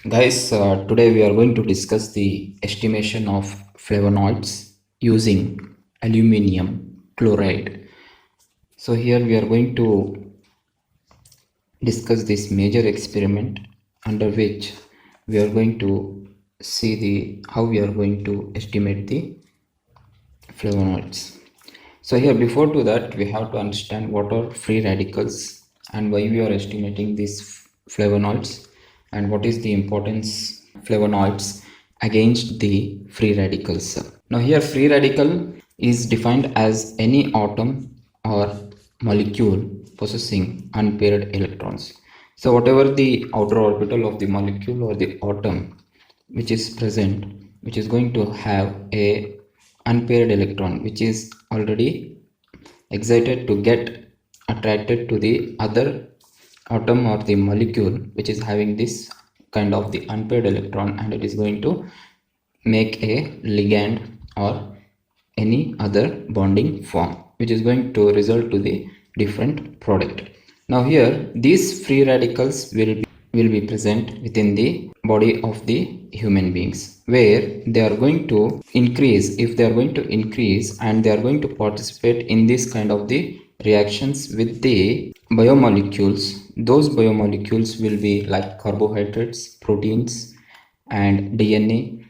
Guys, today we are going to discuss the estimation of flavonoids using aluminium chloride. So here we are going to discuss this major experiment under which we are going to see the how we are going to estimate the flavonoids. So here before to that we have to understand what are free radicals and why we are estimating these flavonoids and what is the importance flavonoids against the free radicals. Now here free radical is defined as any atom or molecule possessing unpaired electrons. So whatever the outer orbital of the molecule or the atom which is present, which is going to have a unpaired electron which is already excited to get attracted to the other atom or the molecule which is having this kind of the unpaired electron, and it is going to make a ligand or any other bonding form which is going to result to the different product. Now here these free radicals will be present within the body of the human beings, where they are going to increase. If they are going to increase and they are going to participate in this kind of the reactions with the biomolecules, those biomolecules will be like carbohydrates, proteins and DNA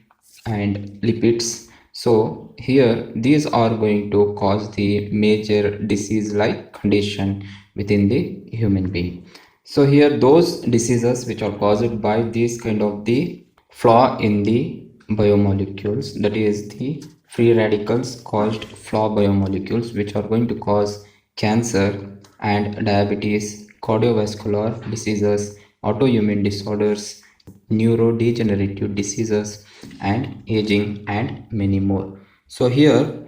and lipids. So here these are going to cause the major disease like condition within the human being. So here those diseases which are caused by this kind of the flaw in the biomolecules, that is the free radicals caused flaw biomolecules, which are going to cause cancer and diabetes, cardiovascular diseases, autoimmune disorders, neurodegenerative diseases and aging and many more. So here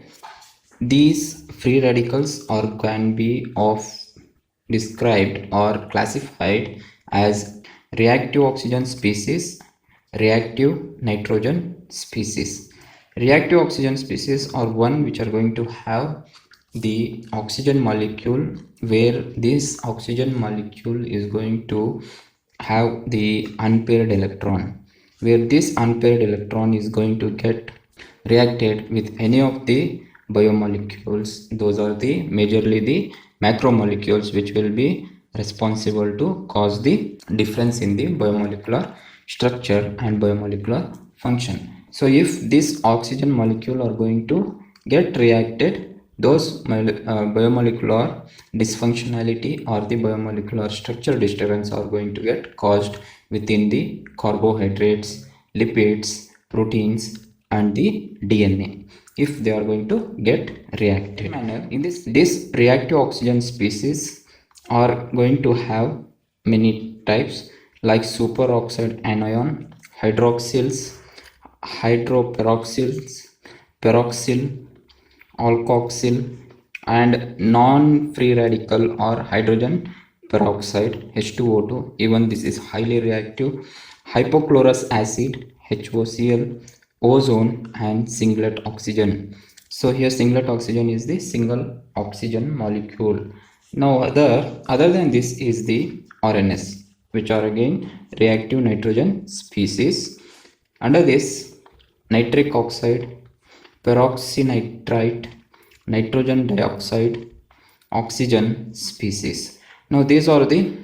these free radicals are can be of described or classified as reactive oxygen species, reactive nitrogen species. Reactive oxygen species are one which are going to have the oxygen molecule, where this oxygen molecule is going to have the unpaired electron, where this unpaired electron is going to get reacted with any of the biomolecules. Those are the majorly the macromolecules which will be responsible to cause the difference in the biomolecular structure and biomolecular function. So if this oxygen molecule are going to get reacted, those biomolecular dysfunctionality or the biomolecular structure disturbance are going to get caused within the carbohydrates, lipids, proteins and the DNA if they are going to get reacted. In this reactive oxygen species are going to have many types like superoxide anion, hydroxyls, hydroperoxyls, peroxyl, alkoxyl and non-free radical or hydrogen peroxide H2O2. Even this is highly reactive. Hypochlorous acid HOCl, ozone and singlet oxygen. So here singlet oxygen is the single oxygen molecule. Now other than this is the RNS, which are again reactive nitrogen species. Under this nitric oxide, peroxynitrite, nitrogen dioxide, oxygen species. Now these are the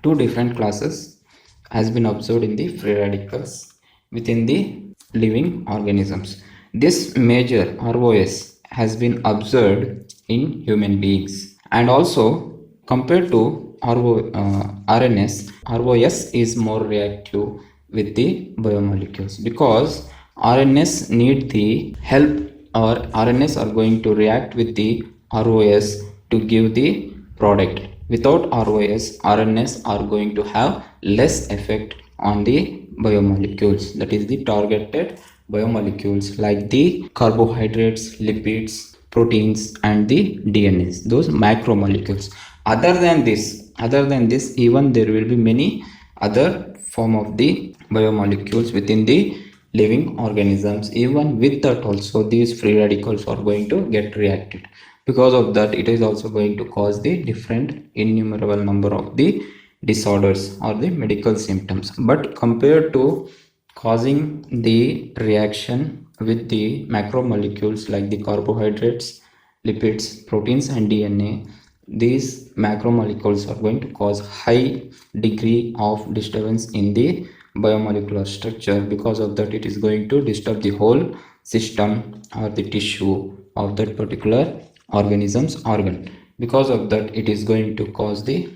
two different classes has been observed in the free radicals within the living organisms. This major ROS has been observed in human beings, and also compared to RNS, ROS is more reactive with the biomolecules, because RNS need the help, or RNS are going to react with the ROS to give the product. Without ROS, RNS are going to have less effect on the biomolecules, that is the targeted biomolecules like the carbohydrates, lipids, proteins and the DNAs, those macromolecules. Other than this, even there will be many other form of the biomolecules within the living organisms. Even with that also these free radicals are going to get reacted. Because of that, it is also going to cause the different innumerable number of the disorders or the medical symptoms. But compared to causing the reaction with the macromolecules like the carbohydrates, lipids, proteins and DNA, these macromolecules are going to cause high degree of disturbance in the biomolecular structure. Because of that, it is going to disturb the whole system or the tissue of that particular organism's organ. Because of that, it is going to cause the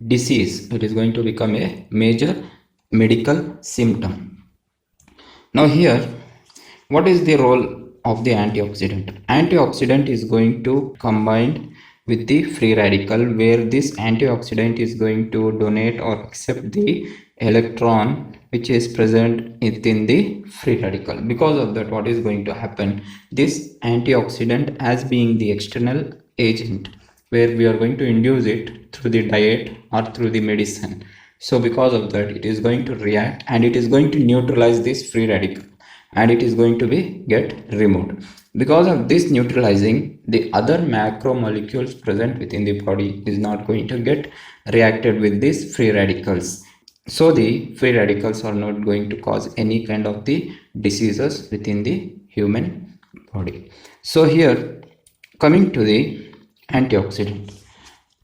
disease. It is going to become a major medical symptom. Now here, what is the role of the antioxidant? Antioxidant is going to combine with the free radical, where this antioxidant is going to donate or accept the electron which is present within the free radical. Because of that, what is going to happen? This antioxidant, as being the external agent, where we are going to induce it through the diet or through the medicine. So because of that, it is going to react and it is going to neutralize this free radical, and it is going to be get removed. Because of this neutralizing, the other macromolecules present within the body is not going to get reacted with these free radicals. So the free radicals are not going to cause any kind of the diseases within the human body. So here, coming to the antioxidant.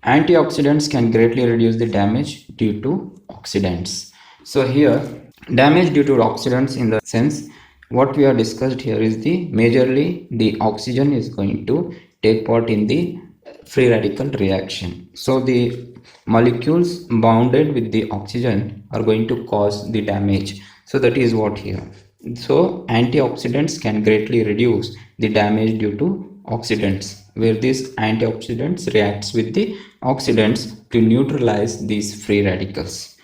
Antioxidants can greatly reduce the damage due to oxidants. So here, damage due to oxidants, in the sense what we are discussed here is the majorly the oxygen is going to take part in the free radical reaction. So the molecules bounded with the oxygen are going to cause the damage. So that is what here. So antioxidants can greatly reduce the damage due to oxidants, where these antioxidants reacts with the oxidants to neutralize these free radicals.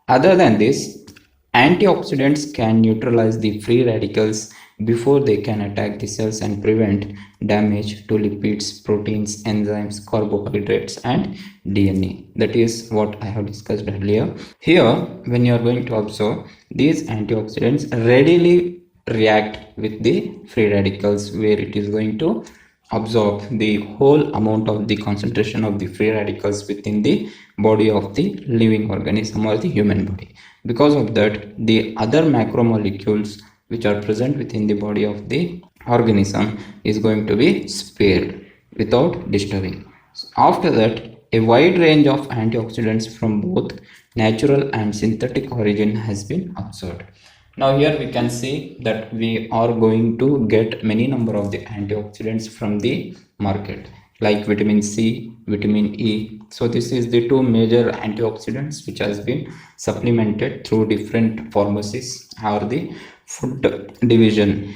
Other than this, antioxidants can neutralize the free radicals before they can attack the cells and prevent damage to lipids, proteins, enzymes, carbohydrates and DNA. That is what I have discussed earlier. Here, when you are going to observe, these antioxidants readily react with the free radicals, where it is going to absorb the whole amount of the concentration of the free radicals within the body of the living organism or the human body. Because of that, the other macromolecules which are present within the body of the organism is going to be spared without disturbing. After that, a wide range of antioxidants from both natural and synthetic origin has been observed. Now here we can see that we are going to get many number of the antioxidants from the market, like vitamin C, vitamin E. So this is the two major antioxidants which has been supplemented through different pharmacies or the food division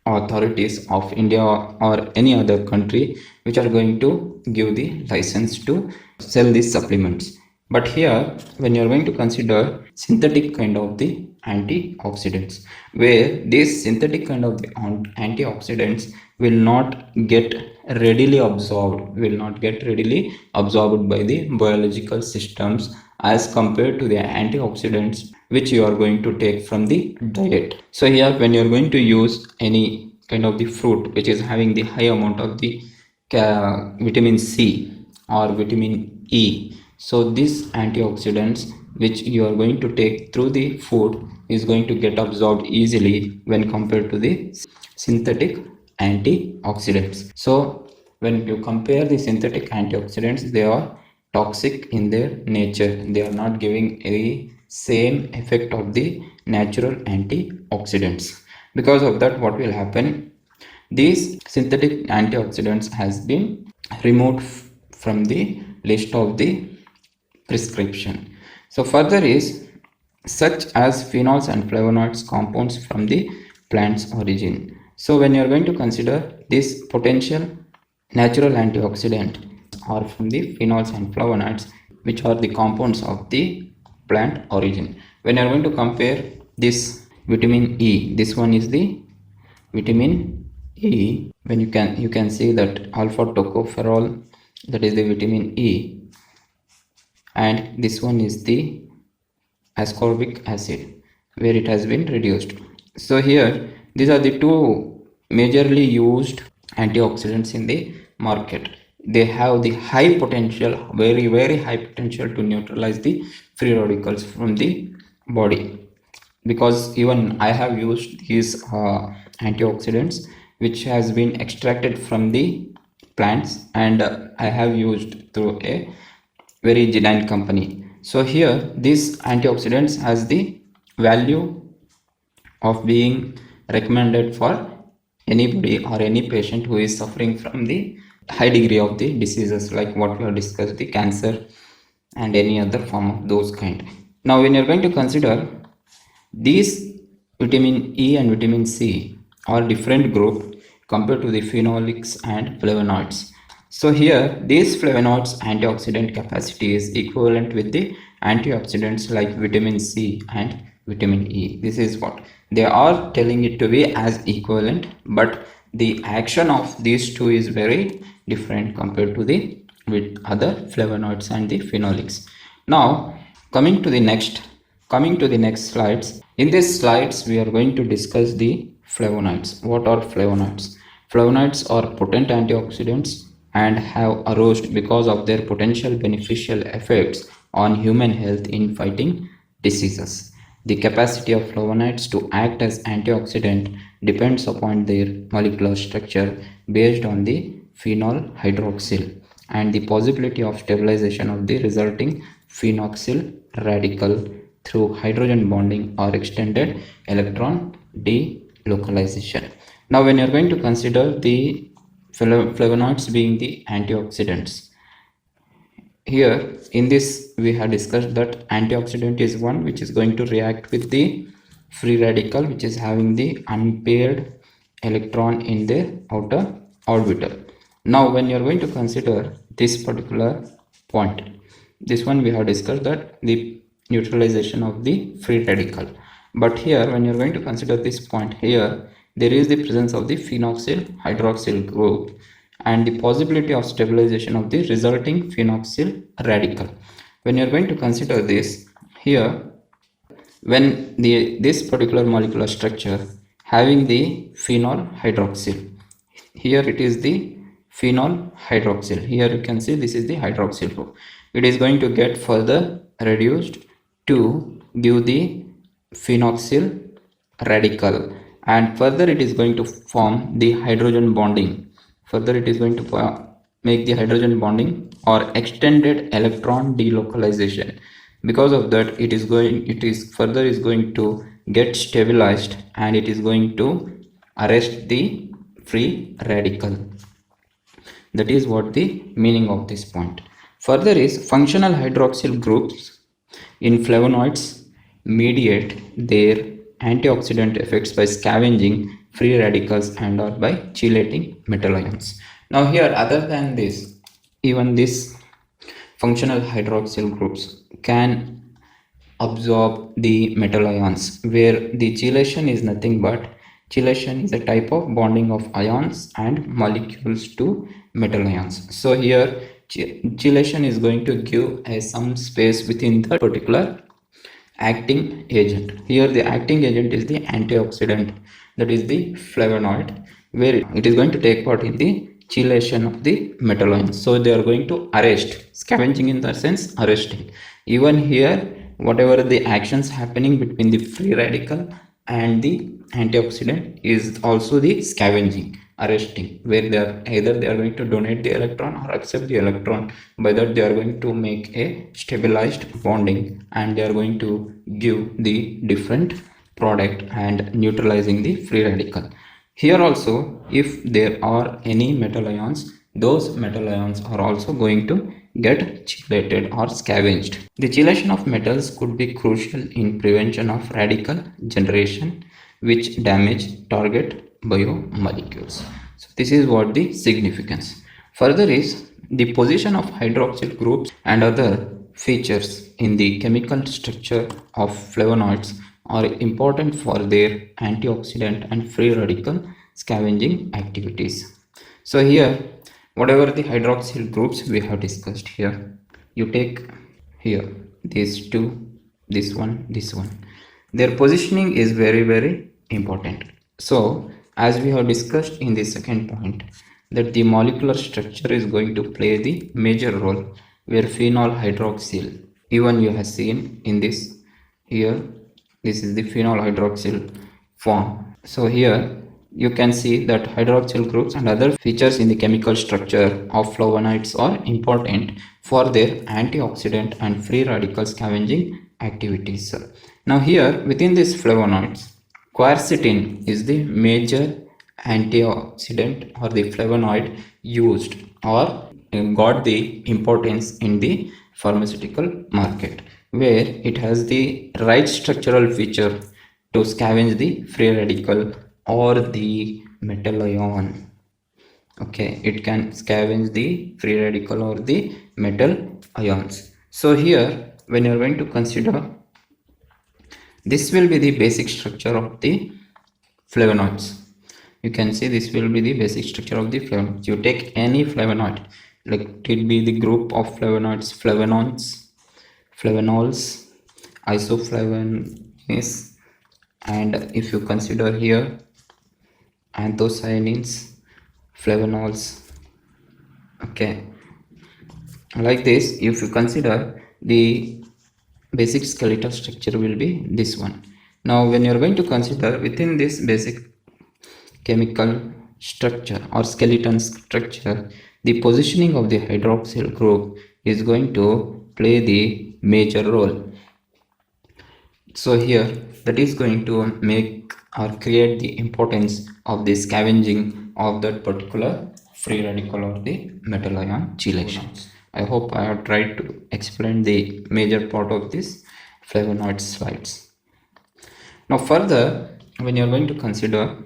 authorities of India or any other country, which are going to give the license to sell these supplements. But here, when you are going to consider synthetic kind of the antioxidants, where this synthetic kind of the antioxidants will not get readily absorbed, by the biological systems as compared to the antioxidants which you are going to take from the diet. So here, when you are going to use any kind of the fruit which is having the high amount of the vitamin C or vitamin E, so these antioxidants which you are going to take through the food is going to get absorbed easily when compared to the synthetic antioxidants. So when you compare the synthetic antioxidants, they are toxic in their nature. They are not giving a same effect of the natural antioxidants. Because of that, what will happen? These synthetic antioxidants has been removed from the list of the prescription. So further is such as phenols and flavonoids compounds from the plant's origin. So when you are going to consider this potential natural antioxidant are from the phenols and flavonoids, which are the compounds of the plant origin. When you are going to compare this vitamin E, this one is the vitamin E. When you can see that alpha tocopherol, that is the vitamin E, and this one is the ascorbic acid, where it has been reduced. So here, these are the two majorly used antioxidants in the market. they have the high potential, very high potential to neutralize the free radicals from the body. Because even I have used these antioxidants which has been extracted from the plants, and I have used through a very genuine company. So here this antioxidants has the value of being recommended for anybody or any patient who is suffering from the high degree of the diseases like what we have discussed, the cancer and any other form of those kind. Now when you're going to consider these, vitamin E and vitamin C are different group compared to the phenolics and flavonoids. So here these flavonoids antioxidant capacity is equivalent with the antioxidants like vitamin C and vitamin E. This is what they are telling it to be as equivalent, but the action of these two is very different compared to the with other flavonoids and the phenolics. Now coming to the next slides. In these slides we are going to discuss the flavonoids. What are flavonoids? Flavonoids are potent antioxidants and have arose because of their potential beneficial effects on human health in fighting diseases. The capacity of flavonoids to act as antioxidant depends upon their molecular structure based on the phenol hydroxyl and the possibility of stabilization of the resulting phenoxyl radical through hydrogen bonding or extended electron delocalization. Now when you are going to consider the flavonoids being the antioxidants, here in this we have discussed that antioxidant is one which is going to react with the free radical which is having the unpaired electron in their outer orbital. Now when you are going to consider this particular point, this one we have discussed that the neutralization of the free radical, but here when you are going to consider this point, here there is the presence of the phenoxyl hydroxyl group and the possibility of stabilization of the resulting phenoxyl radical. When you are going to consider this, here when this particular molecular structure having the phenol hydroxyl, here it is the phenol hydroxyl, here you can see this is the hydroxyl group, it is going to get further reduced to give the phenoxyl radical, and further it is going to form the hydrogen bonding, further it is going to make the hydrogen bonding or extended electron delocalization. Because of that it is going to get stabilized and it is going to arrest the free radical. That is what the meaning of this point. Further is functional hydroxyl groups in flavonoids mediate their antioxidant effects by scavenging free radicals and or by chelating metal ions. Now here other than this, even this functional hydroxyl groups can absorb the metal ions, where the chelation is nothing but chelation is a type of bonding of ions and molecules to metal ions. So here chelation is going to give some space within the particular acting agent. Here the acting agent is the antioxidant, that is the flavonoid, where it is going to take part in the chelation of the metal ions. So they are going to arrest, scavenging in the sense arresting. Even here whatever the actions happening between the free radical and the antioxidant is also the scavenging, arresting, where they are going to donate the electron or accept the electron. By that they are going to make a stabilized bonding and they are going to give the different product and neutralizing the free radical. Here also if there are any metal ions, those metal ions are also going to get chelated or scavenged. The chelation of metals could be crucial in prevention of radical generation which damage target biomolecules. So this is what the significance. Further is the position of hydroxyl groups and other features in the chemical structure of flavonoids are important for their antioxidant and free radical scavenging activities. So here whatever the hydroxyl groups we have discussed, here you take here these two, this one, their positioning is very important. So as we have discussed in the second point, that the molecular structure is going to play the major role, where phenol hydroxyl, even you have seen in this here, this is the phenol hydroxyl form. So here you can see that hydroxyl groups and other features in the chemical structure of flavonoids are important for their antioxidant and free radical scavenging activities. Now here within these flavonoids, quercetin is the major antioxidant or the flavonoid used or got the importance in the pharmaceutical market, where it has the right structural feature to scavenge the free radical or the metal ion. Okay, it can scavenge the free radical or the metal ions. So here when you are going to consider, this will be the basic structure of the flavonoids. You can see this will be the basic structure of the flavonoids. You take any flavonoid, like it will be the group of flavonoids, flavonols, isoflavones, and if you consider here anthocyanins, flavonols. Okay, like this, if you consider, the basic skeletal structure will be this one. Now when you are going to consider within this basic chemical structure or skeleton structure, the positioning of the hydroxyl group is going to play the major role. So here that is going to make or create the importance of the scavenging of that particular free radical or the metal ion chelations. I hope I have tried to explain the major part of this flavonoid slides. Now further, when you are going to consider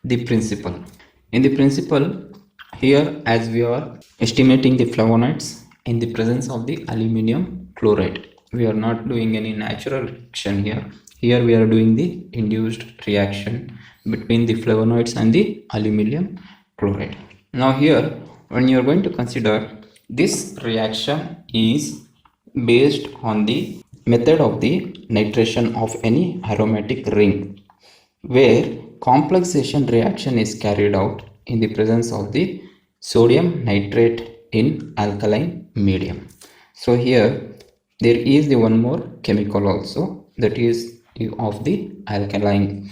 the principle, in the principle here, as we are estimating the flavonoids in the presence of the aluminum chloride, we are not doing any natural reaction here. Here we are doing the induced reaction between the flavonoids and the aluminum chloride. Now here when you are going to consider, this reaction is based on the method of the nitration of any aromatic ring, where complexation reaction is carried out in the presence of the sodium nitrate in alkaline medium. So here there is the one more chemical also, that is of the alkaline,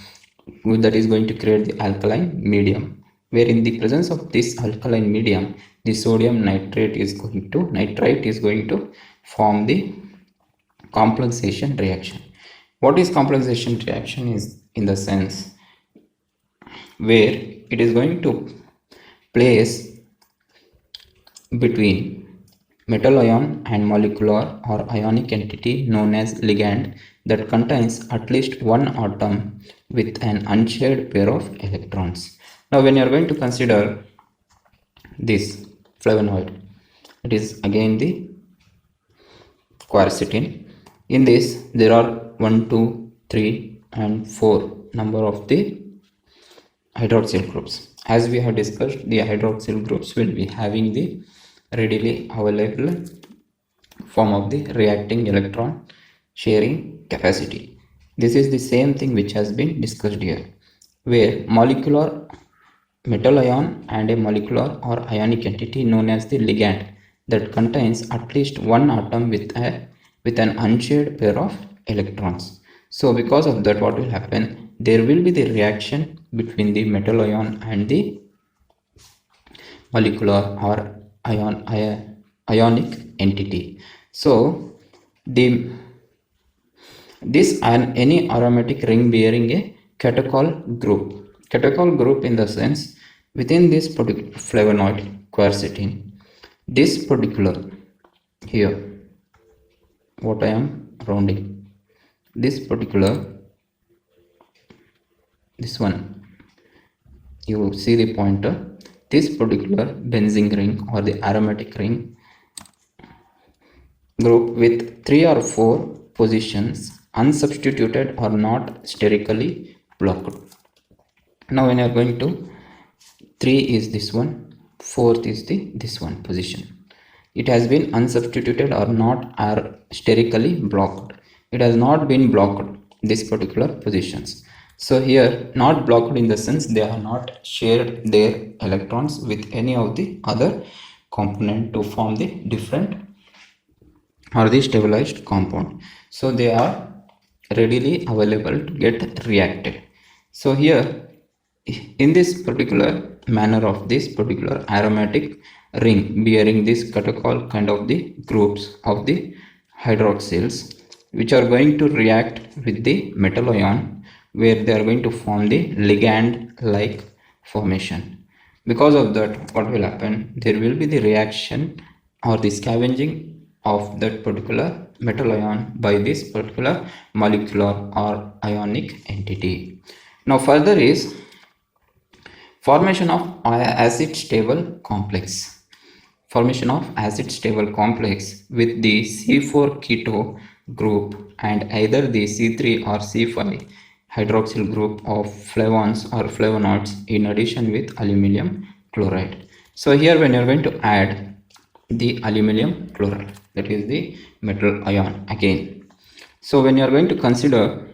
that is going to create the alkaline medium, where in the presence of this alkaline medium, the sodium nitrate is going to form the complexation reaction. What is complexation reaction is in the sense where it is going to place between metal ion and molecular or ionic entity known as ligand that contains at least one atom with an unshared pair of electrons. Now when you are going to consider this flavonoid, it is again the quercetin. In this there are 1, 2, 3 and 4 number of the hydroxyl groups. As we have discussed, the hydroxyl groups will be having the readily available form of the reacting electron sharing capacity. This is the same thing which has been discussed here, where molecular metal ion and a molecular or ionic entity known as the ligand that contains at least one atom with an unshared pair of electrons. So because of that, what will happen, there will be the reaction between the metal ion and the molecular or ionic entity. So any aromatic ring bearing a catechol group in the sense within this particular flavonoid quercetin, this particular here, what I am rounding, this one, you see the pointer, this particular benzene ring or the aromatic ring group with 3 or 4 positions unsubstituted or not sterically blocked. Now when you are going to, 3 is this one, 4th is this one position. It has been unsubstituted or not are sterically blocked. It has not been blocked, these particular positions. So here not blocked in the sense they are not shared their electrons with any of the other component to form the different or the stabilized compound. So they are readily available to get reacted. So here in this particular manner of this particular aromatic ring bearing this catechol kind of the groups of the hydroxyls which are going to react with the metal ion where they are going to form the ligand like formation. Because of that, what will happen, there will be the reaction or the scavenging of that particular metal ion by this particular molecular or ionic entity. Now further is formation of acid stable complex. Formation of acid stable complex with the C4 keto group and either the C3 or C5 hydroxyl group of flavons or flavonoids in addition with aluminium chloride. So here when you are going to add the aluminium chloride, that is the metal ion again. So when you are going to consider,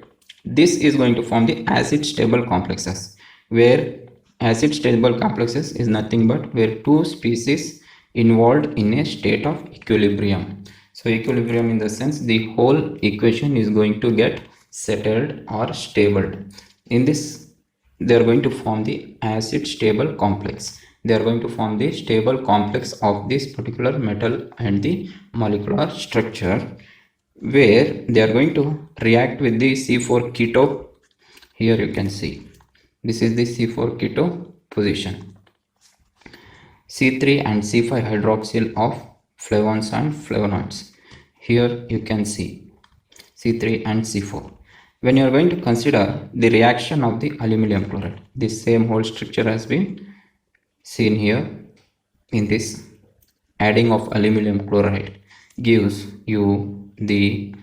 this is going to form the acid stable complexes, where acid stable complexes is nothing but where two species involved in a state of equilibrium. So equilibrium in the sense the whole equation is going to get settled or stable. In this they are going to form the acid stable complex. They are going to form the stable complex of this particular metal and the molecular structure, where they are going to react with the C4 keto. Here you can see this is the C4 keto position, C3 and C5 hydroxyl of flavons and flavonoids. Here you can see C3 and C4. When you are going to consider the reaction of the aluminium chloride, this same whole structure has been seen here. In this, adding of aluminium chloride gives you the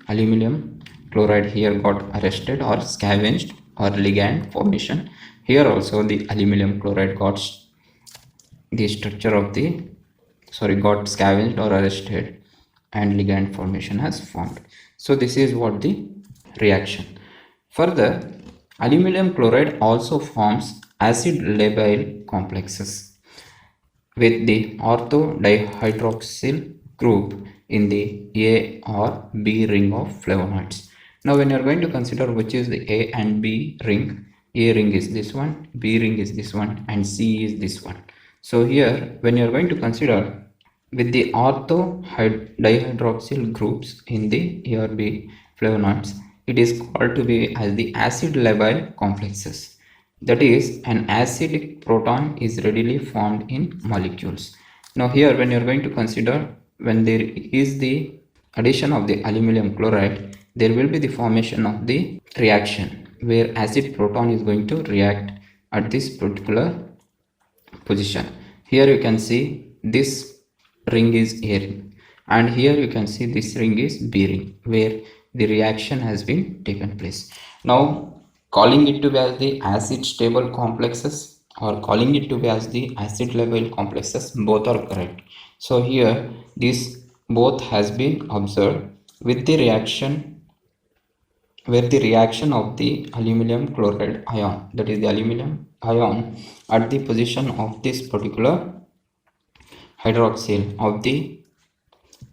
aluminium chloride here got arrested or scavenged or ligand formation. Here also the aluminium chloride got the structure of the got scavenged or arrested and ligand formation has formed. So this is what the reaction. Further, aluminium chloride also forms acid labile complexes with the ortho dihydroxyl group in the A or B ring of flavonoids. Now when you are going to consider which is the A and B ring, A ring is this one, B ring is this one, and C is this one. So here when you are going to consider with the ortho dihydroxyl groups in the A or B flavonoids, it is called to be as the acid labile complexes. That is, an acidic proton is readily formed in molecules. Now here when you are going to consider, when there is the addition of the aluminium chloride, there will be the formation of the reaction where acid proton is going to react at this particular position. Here you can see this ring is A ring, and here you can see this ring is B ring, where the reaction has been taken place. Now calling it to be as the acid stable complexes or calling it to be as the acid labile complexes, both are correct. So here this both has been observed with the reaction, where the reaction of the aluminium chloride ion, that is the aluminium ion at the position of this particular hydroxyl of the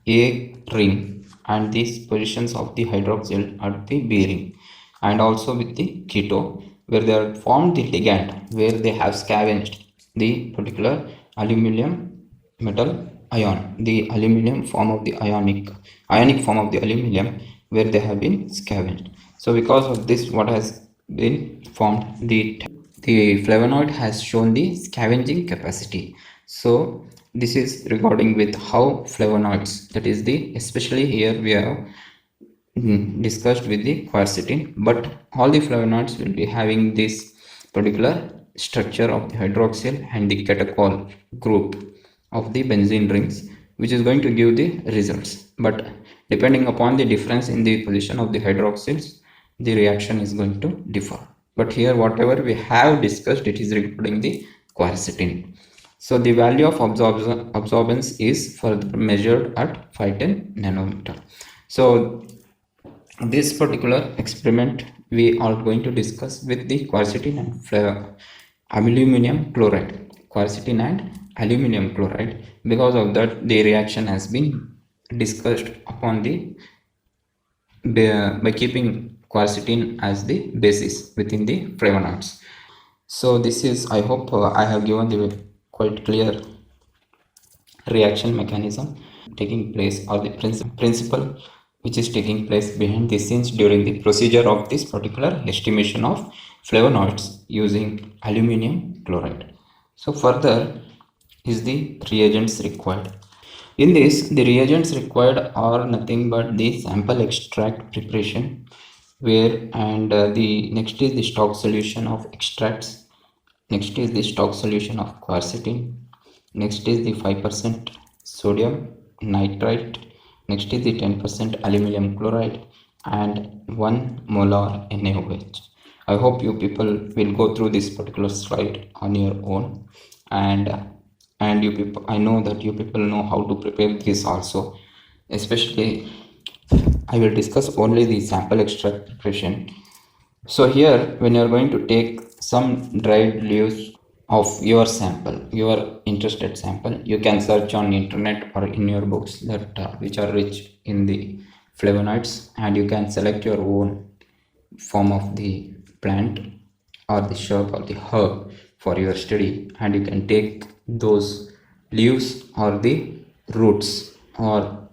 A ring and these positions of the hydroxyl at the B ring, and also with the keto, where they are formed the ligand, where they have scavenged the particular aluminium metal ion, the aluminium form of the ionic form of the aluminium, where they have been scavenged. So because of this, what has been formed, the flavonoid has shown the scavenging capacity. So this is regarding with how flavonoids, that is the, especially here we have discussed with the quercetin, but all the flavonoids will be having this particular structure of the hydroxyl and the catechol group of the benzene rings, which is going to give the results. But depending upon the difference in the position of the hydroxyls, the reaction is going to differ. But here whatever we have discussed, it is regarding the quercetin. So the value of absorbance is further measured at 510 nanometer. So This particular experiment we are going to discuss with the quercetin and aluminum chloride. Quercetin and aluminum chloride. Because of that, the reaction has been discussed upon the by keeping quercetin as the basis within the flavonoids. So this is, I hope I have given the quite clear reaction mechanism taking place, or the principle which is taking place behind the scenes during the procedure of this particular estimation of flavonoids using aluminum chloride. So further is the reagents required. In this, the reagents required are nothing but the sample extract preparation, where the next is the stock solution of extracts, next is the stock solution of quercetin, next is the 5% sodium nitrite, next is the 10% aluminum chloride, and 1 molar NaOH. I hope you people will go through this particular slide on your own, and you people, I know that you people know how to prepare this also. Especially I will discuss only the sample extract preparation. So here, when you are going to take some dried leaves of your sample, your interested sample, you can search on internet or in your books that which are rich in the flavonoids, and you can select your own form of the plant or the shrub or the herb for your study, and you can take those leaves or the roots, or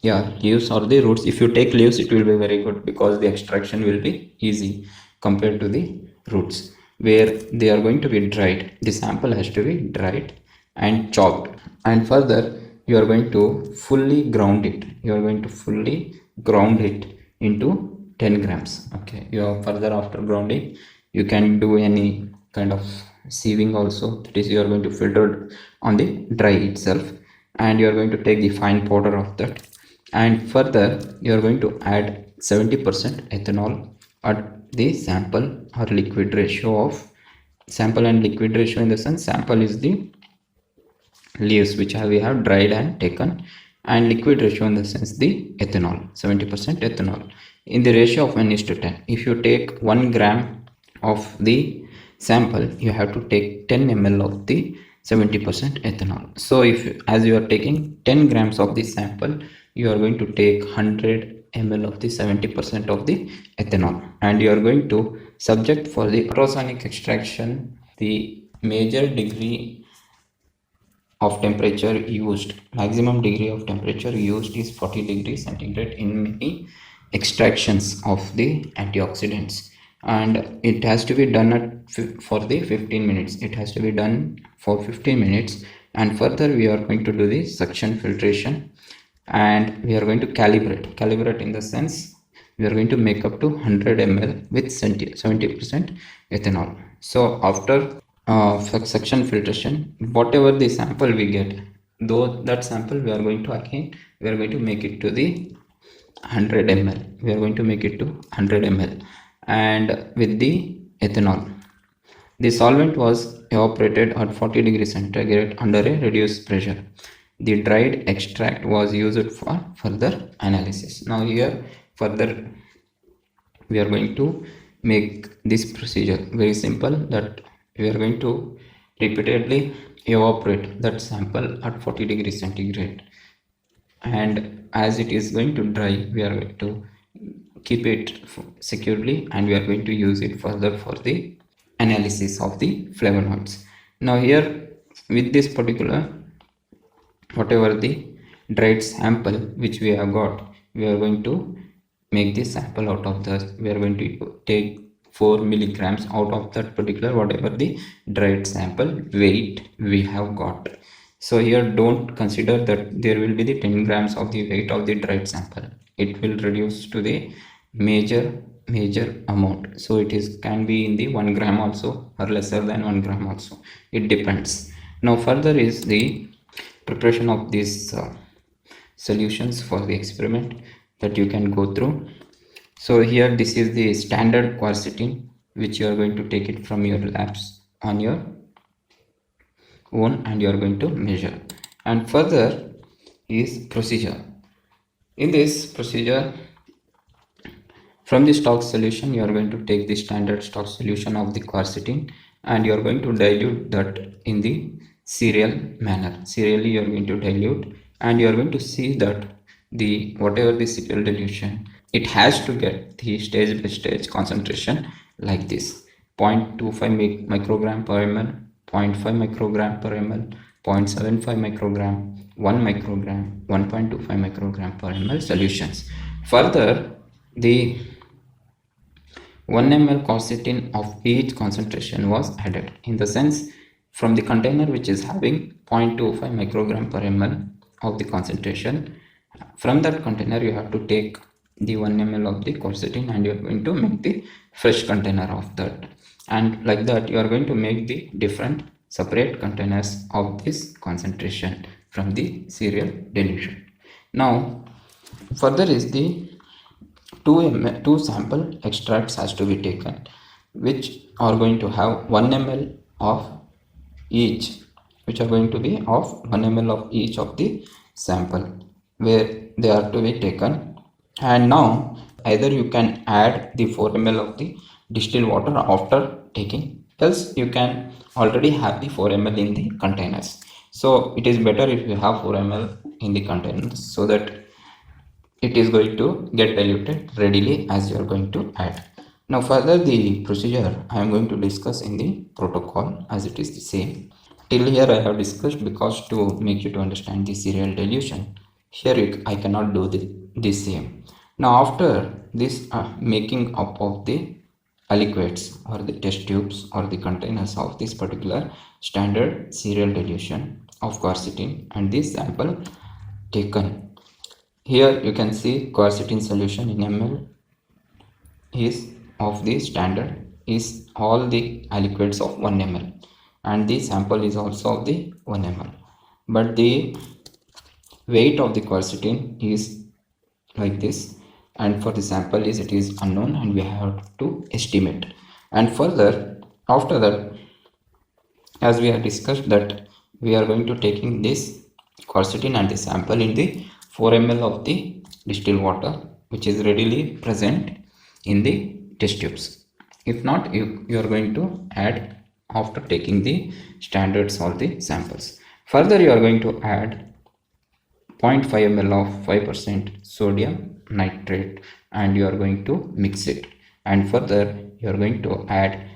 yeah, leaves or the roots. If you take leaves, it will be very good because the extraction will be easy compared to the roots, where they are going to be dried. The sample has to be dried and chopped, and further you are going to fully ground it. You are going to fully ground it into 10 grams. Okay, you are further after grounding, you can do any kind of sieving also. That is, you are going to filter on the dry itself, and you are going to take the fine powder of that, and further you are going to add 70% ethanol at the sample or liquid ratio of sample and liquid ratio, in the sense sample is the leaves which we have dried and taken, and liquid ratio in the sense the ethanol, 70% ethanol, in the ratio of 1:10. If you take 1 gram of the sample, you have to take 10 ml of the 70% ethanol. So if, as you are taking 10 grams of the sample, you are going to take 100 ml of the 70% of the ethanol, and you are going to subject for the ultrasonic extraction. The major degree of temperature used, maximum degree of temperature used is 40 degrees centigrade in many extractions of the antioxidants, and it has to be done for the 15 minutes. It has to be done for 15 minutes, and further we are going to do the suction filtration, and we are going to calibrate in the sense we are going to make up to 100 ml with 70% ethanol. So after suction filtration, whatever the sample we get, though that sample we are going to again, we are going to make it to the 100 ml. We are going to make it to 100 ml, and with the ethanol, the solvent was evaporated at 40 degrees centigrade under a reduced pressure. The dried extract was used for further analysis. Now here further we are going to make this procedure very simple, that we are going to repeatedly evaporate that sample at 40 degrees centigrade, and as it is going to dry, we are going to keep it securely, and we are going to use it further for the analysis of the flavonoids. Now here, with this particular, whatever the dried sample which we have got, we are going to make this sample out of the, we are going to take 4 milligrams out of that particular whatever the dried sample weight we have got. So here don't consider that there will be the 10 grams of the weight of the dried sample. It will reduce to the major amount. So it is can be in the 1 gram also, or lesser than 1 gram also. It depends. Now further is the preparation of these solutions for the experiment that you can go through. So here this is the standard quercetin which you are going to take it from your labs on your own, and you are going to measure. And further is procedure. In this procedure, From the stock solution, you are going to take the standard stock solution of the quercetin and you are going to dilute that in the serial manner. Serially you are going to dilute and you are going to see that the whatever the serial dilution, it has to get the stage by stage concentration like this: 0.25 microgram per ml, 0.5 microgram per ml, 0.75 microgram, 1 microgram, 1.25 microgram per ml solutions. Further, the 1 ml quercetin of each concentration was added. In the sense, from the container which is having 0.25 microgram per ml of the concentration, from that container you have to take the 1 ml of the quercetin and you are going to make the fresh container of that, and like that you are going to make the different separate containers of this concentration from the serial dilution. Now further is the two sample extracts has to be taken, which are going to have 1 ml of each, which are going to be of 1 ml of each of the sample where they are to be taken. And now either you can add the 4 ml of the distilled water after taking, else you can already have the 4 ml in the containers. So it is better if you have 4 ml in the containers, so that it is going to get diluted readily as you are going to add. Now further the procedure I am going to discuss in the protocol as it is the same. Till here I have discussed because to make you to understand the serial dilution. Here I cannot do the same. Now after this making up of the liquids or the test tubes or the containers of this particular standard serial dilution of quercetin and this sample taken, here you can see quercetin solution in ml is of the standard is all the liquids of 1 ml and the sample is also of the 1 ml, but the weight of the quercetin is like this, and for the sample is it is unknown and we have to estimate. And further after that, as we have discussed, that we are going to taking this quercetin and the sample in the 4 ml of the distilled water which is readily present in the test tubes. If not, you are going to add after taking the standards or the samples. Further you are going to add 0.5 ml of 5% sodium nitrate and you are going to mix it. And further you are going to add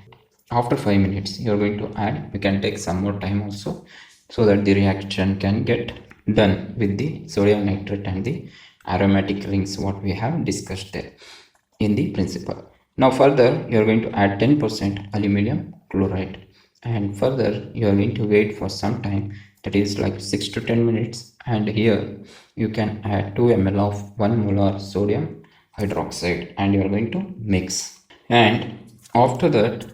after 5 minutes, you are going to add, we can take some more time also so that the reaction can get done with the sodium nitrate and the aromatic rings what we have discussed there in the principle. Now further you are going to add 10% aluminum chloride and further you are going to wait for some time, that is like 6 to 10 minutes, and here you can add 2 ml of 1 molar sodium hydroxide and you are going to mix. And after that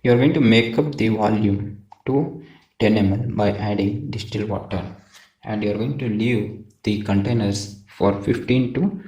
you are going to make up the volume to 10 ml by adding distilled water and you are going to leave the containers for 15 to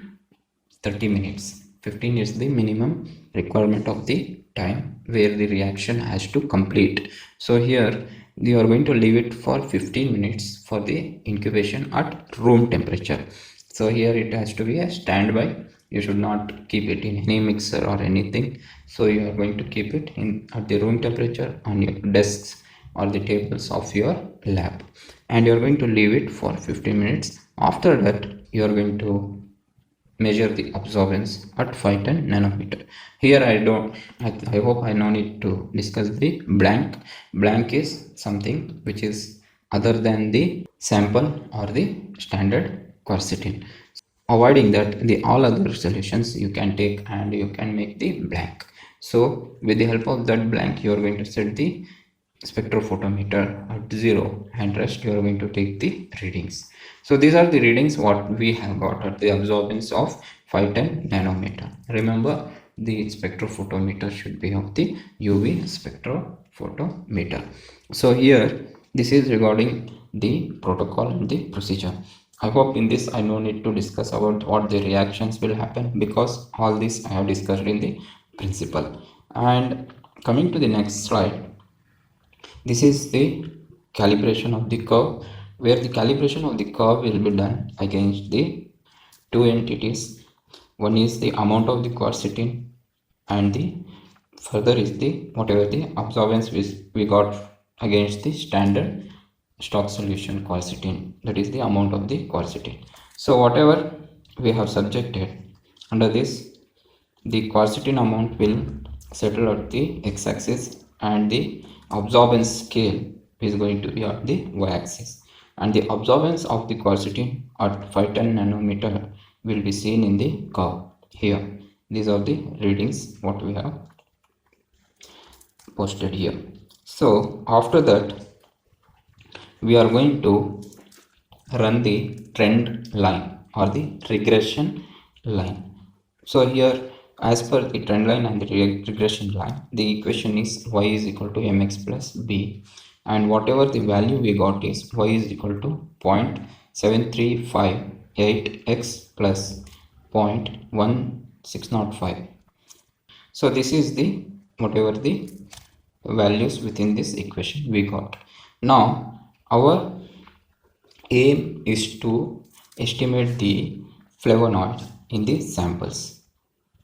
30 minutes. 15 is the minimum requirement of the time where the reaction has to complete. So here you are going to leave it for 15 minutes for the incubation at room temperature. So here it has to be a standby. You should not keep it in any mixer or anything. So you are going to keep it in at the room temperature on your desks or the tables of your lab, and you are going to leave it for 15 minutes. After that you are going to measure the absorbance at 510 nanometer. Here I hope I no need to discuss the blank. Blank is something which is other than the sample or the standard quercetin. Avoiding that, the all other solutions you can take and you can make the blank. So with the help of that blank you are going to set the spectrophotometer at 0 and rest you are going to take the readings. So these are the readings what we have got at the absorbance of 510 nanometer. Remember, the spectrophotometer should be of the UV spectrophotometer. So here this is regarding the protocol and the procedure. I hope in this I no need to discuss about what the reactions will happen, because all this I have discussed in the principle. And coming to the next slide, this is the calibration of the curve, where the calibration of the curve will be done against the two entities. one is the amount of the quercetin, and the further is the whatever the absorbance we got against the standard stock solution quercetin, that is the amount of the quercetin. So whatever we have subjected under this, the quercetin amount will settle at the x-axis and the absorbance scale is going to be at the y-axis, and the absorbance of the quercetin at 510 nanometer will be seen in the curve here. These are the readings what we have posted here. So after that we are going to run the trend line or the regression line. So here, as per the trend line and the regression line, the equation is y is equal to mx plus b, and whatever the value we got is y is equal to 0.7358x plus 0.1605. So this is the whatever the values within this equation we got. Now our aim is to estimate the flavonoid in the samples.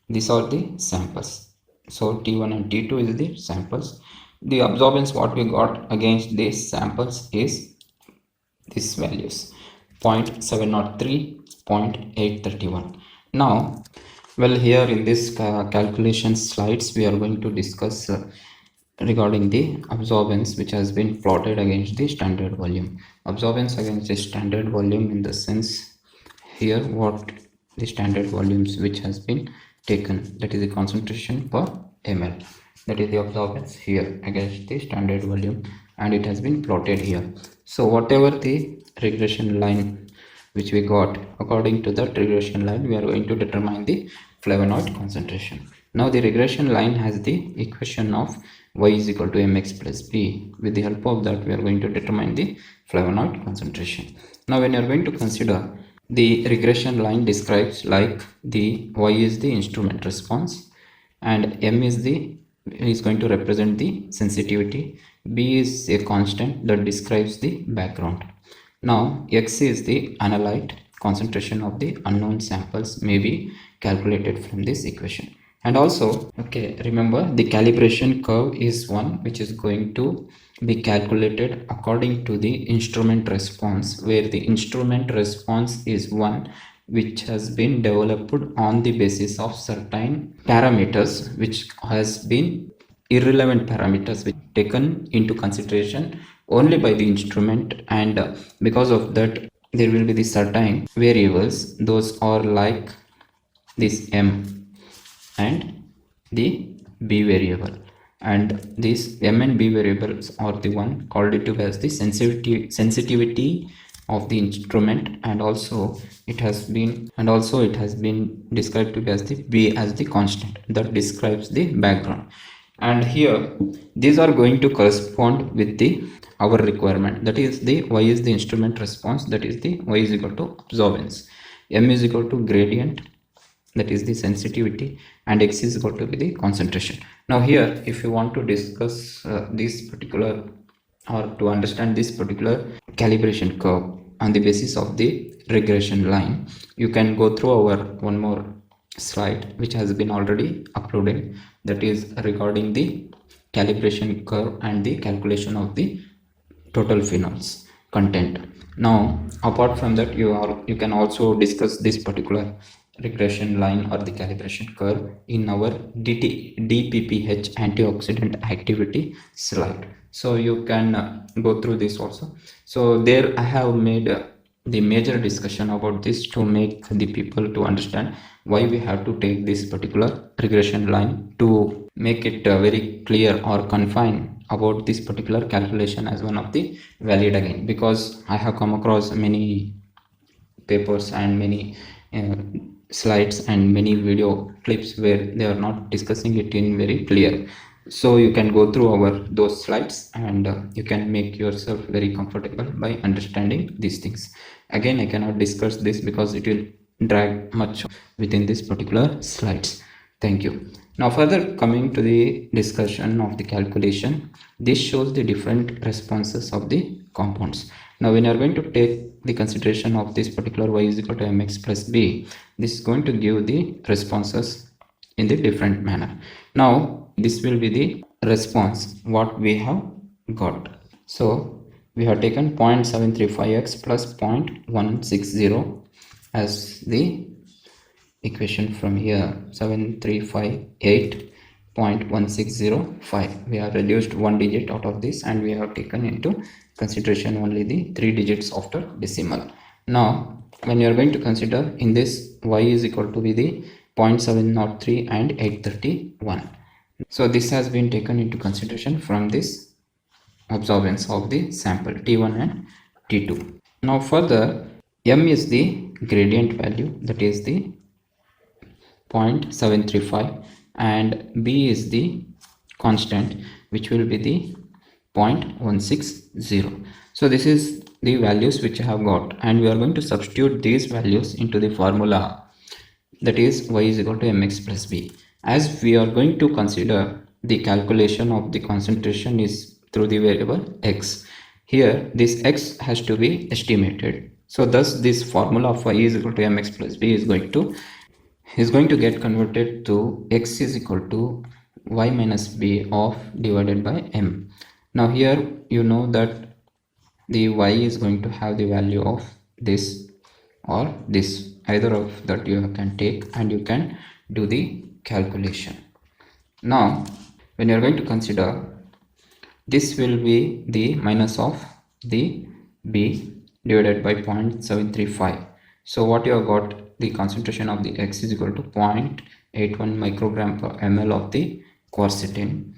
These are the samples. So T1 and T2 is the samples. The absorbance what we got against these samples is these values 0.703, 0.831. Now, well, here in this calculation slides we are going to discuss regarding the absorbance which has been plotted against the standard volume. Absorbance against the standard volume in the sense here what the standard volumes which has been taken, that is the concentration per ml, that is the absorbance here against the standard volume, and it has been plotted here. So whatever the regression line which we got, according to that regression line we are going to determine the flavonoid concentration. Now the regression line has the equation of y is equal to mx plus b. With the help of that we are going to determine the flavonoid concentration. Now when you are going to consider the regression line describes like the y is the instrument response, and m is going to represent the sensitivity, b is a constant that describes the background. Now x is the analyte concentration of the unknown samples may be calculated from this equation. And also, okay, remember the calibration curve is one which is going to be calculated according to the instrument response, where the instrument response is one which has been developed on the basis of certain parameters which has been irrelevant parameters which taken into consideration only by the instrument, and because of that there will be the certain variables. Those are like this m and the b variable, and these m and b variables are the one called it as the sensitivity of the instrument, and also it has been described to be as the b as the constant that describes the background. And here these are going to correspond with the our requirement, that is the y is the instrument response, that is the y is equal to absorbance, m is equal to gradient, that is the sensitivity, and x is equal to be the concentration. Now here if you want to discuss this particular or to understand this particular calibration curve on the basis of the regression line, you can go through our one more slide which has been already uploaded, that is regarding the calibration curve and the calculation of the total phenols content. Now apart from that you can also discuss this particular regression line or the calibration curve in our DPPH antioxidant activity slide, so you can go through this also. So there I have made the major discussion about this to make the people to understand why we have to take this particular regression line, to make it very clear or confine about this particular calculation as one of the valid again, because I have come across many papers and many slides and many video clips where they are not discussing it in very clear. So you can go through those slides and you can make yourself very comfortable by understanding these things. Again, I cannot discuss this because it will drag much within this particular slides. Thank you. Now further coming to the discussion of the calculation, this shows the different responses of the compounds. Now when you are going to take the consideration of this particular y is equal to mx plus b, this is going to give the responses in the different manner. Now this will be the response what we have got. So we have taken 0.735x plus 0.160 as the equation from here. 7358.1605. we have reduced one digit out of this and we have taken into consideration only the 3 digits after decimal. Now when you are going to consider in this, y is equal to be the 0.703 and 831. So this has been taken into consideration from this absorbance of the sample T1 and T2. Now further, m is the gradient value, that is the 0.735, and b is the constant, which will be the 0.160. So this is the values which I have got, and we are going to substitute these values into the formula, that is y is equal to mx plus b. As we are going to consider the calculation of the concentration is through the variable x, here this x has to be estimated. So thus this formula of y is equal to mx plus b is going to get converted to x is equal to y minus b of divided by m. Now here you know that the y is going to have the value of this or this, either of that you can take and you can do the calculation. Now when you are going to consider, this will be the minus of the b divided by 0.735. so what you have got, the concentration of the x is equal to 0.81 microgram per ml of the quercetin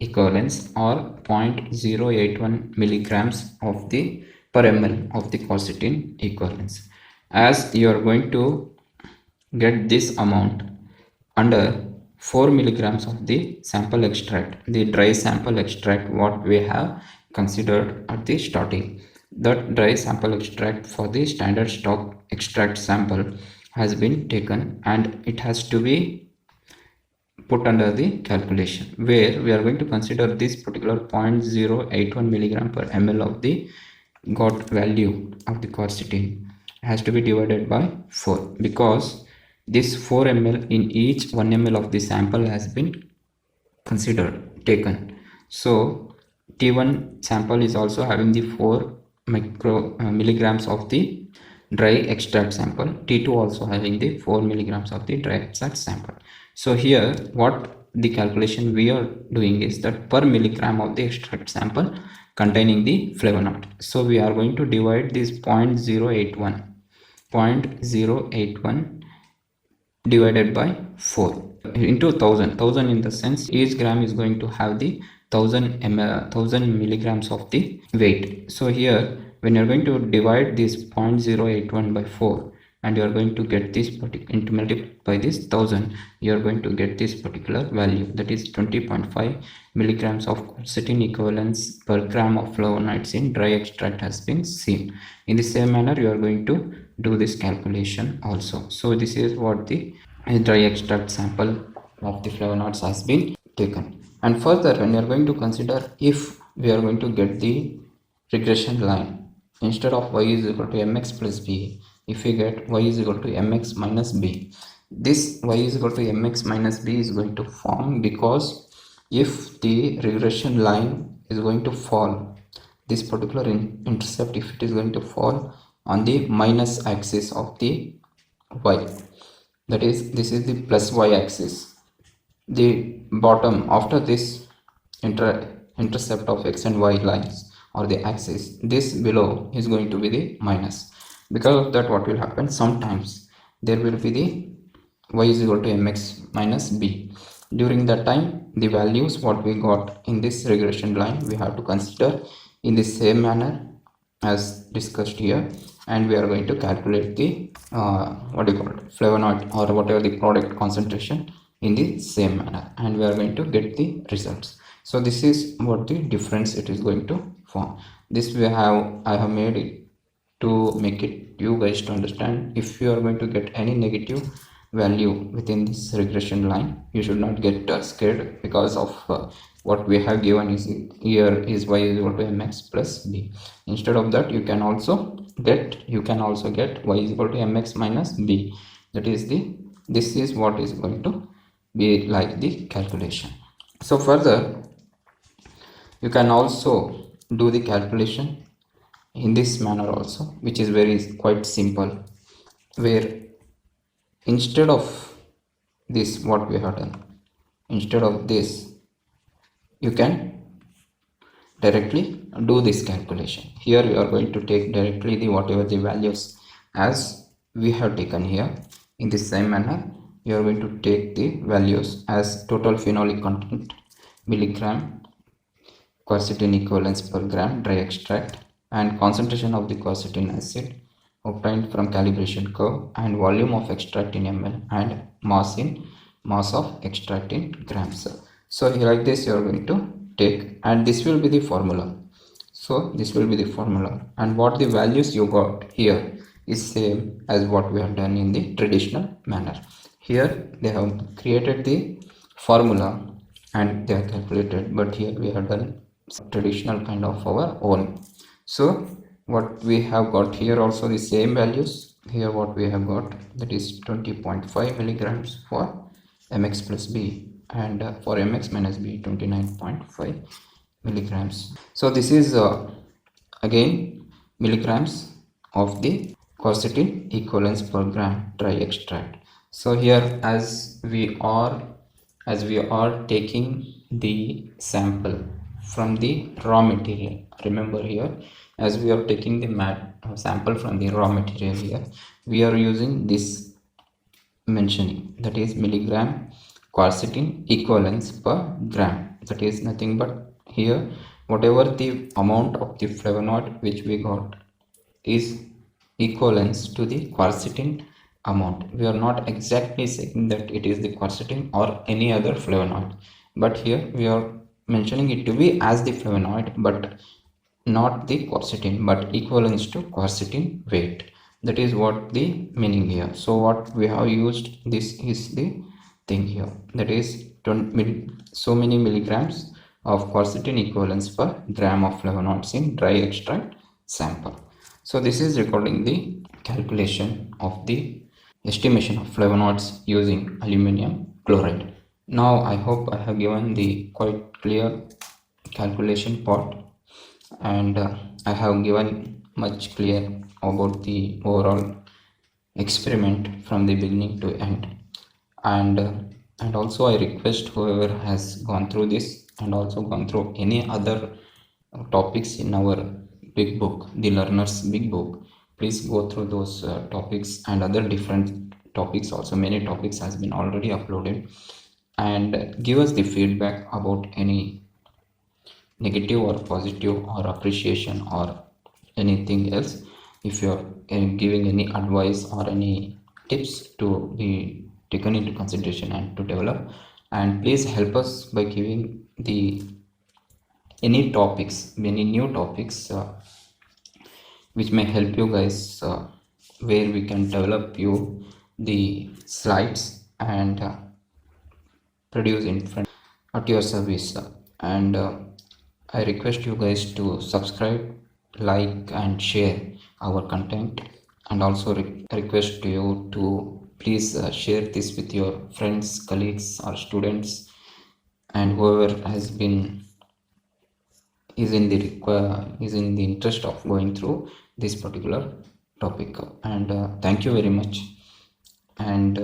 equivalents, or 0.081 milligrams of the per ml of the quercetin equivalents. As you are going to get this amount under 4 milligrams of the sample extract, the dry sample extract what we have considered at the starting. That dry sample extract for the standard stock extract sample has been taken and it has to be put under the calculation, where we are going to consider this particular 0.081 milligram per ml of the got value of the quercetin has to be divided by 4, because this 4 ml in each 1 ml of the sample has been considered taken. So T1 sample is also having the 4 milligrams of the dry extract sample, T2 also having the 4 milligrams of the dry extract sample. So here what the calculation we are doing is that per milligram of the extract sample containing the flavonoid. So we are going to divide this 0.081 divided by 4 into 1000 in the sense each gram is going to have the 1000 milligrams of the weight. So here when you are going to divide this 0.081 by 4 and you are going to get this into multiply by this 1000, you are going to get this particular value, that is 20.5 milligrams of quercetin equivalents per gram of flavonoids in dry extract has been seen. In the same manner you are going to do this calculation also. So this is what the dry extract sample of the flavonoids has been taken. And further, when you are going to consider, if we are going to get the regression line, instead of y is equal to mx plus b, if we get y is equal to mx minus b, this y is equal to mx minus b is going to form, because if the regression line is going to fall, this particular intercept, if it is going to fall on the minus axis of the y, that is, this is the plus y axis, the bottom after this intercept of x and y lines or the axis, this below is going to be the minus. Because of that, what will happen, sometimes there will be the y is equal to mx minus b. During that time, the values what we got in this regression line we have to consider in the same manner as discussed here, and we are going to calculate the flavonoid or whatever the product concentration in the same manner, and we are going to get the results. So this is what the difference it is going to form. This I have made it to make it you guys to understand. If you are going to get any negative value within this regression line, you should not get scared because of what we have given is here is y is equal to mx plus b. Instead of that, you can also get y is equal to mx minus b. That is this is what is going to be like the calculation. So further, you can also do the calculation in this manner also, which is quite simple, where instead of this, what we have done, instead of this, you can directly do this calculation. Here we are going to take directly the whatever the values as we have taken here. In the same manner, you are going to take the values as total phenolic content, milligram, quercetin equivalents per gram dry extract, and concentration of the quercetin acid obtained from calibration curve, and volume of extract in ml, and mass of extract in grams. So here like this you are going to take, and this will be the formula. So this will be the formula, and what the values you got here is same as what we have done in the traditional manner. Here they have created the formula and they are calculated, but here we have done some traditional kind of our own. So what we have got here also the same values. Here what we have got, that is 20.5 milligrams for mx plus b, and for mx minus b 29.5 milligrams. So this is again milligrams of the quercetin equivalents per gram dry extract. So here as we are taking the sample from the raw material, remember here, as we are taking the sample from the raw material, here we are using this mentioning, that is milligram quercetin equivalents per gram. That is nothing but here whatever the amount of the flavonoid which we got is equivalence to the quercetin amount. We are not exactly saying that it is the quercetin or any other flavonoid, but here we are mentioning it to be as the flavonoid, but not the quercetin, but equivalence to quercetin weight. That is what the meaning here. So what we have used, this is the thing here, that is so many milligrams of quercetin equivalents per gram of flavonoids in dry extract sample. So this is recording the calculation of the estimation of flavonoids using aluminum chloride. Now I hope I have given the quite clear calculation part, and I have given much clear about the overall experiment from the beginning to end. And also I request whoever has gone through this and also gone through any other topics in our big book, the learner's big book, please go through those topics and other different topics also. Many topics has been already uploaded, and give us the feedback about any negative or positive or appreciation or anything else. If you are giving any advice or any tips to be taken into consideration and to develop, and please help us by giving the any new topics which may help you guys, where we can develop you the slides and produce in front at your service. And I request you guys to subscribe, like and share our content, and also request you to please share this with your friends, colleagues or students, and whoever has been is in the interest of going through this particular topic. And thank you very much, and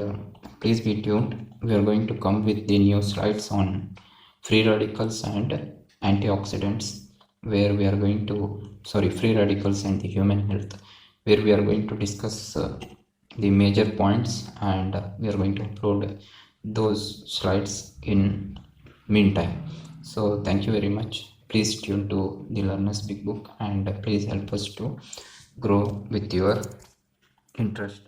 please be tuned. We are going to come with the new slides on free radicals and antioxidants, where we are going to free radicals and the human health, where we are going to discuss the major points, and we are going to upload those slides in meantime. So thank you very much. Please tune to the learner's big book, and please help us to grow with your interest.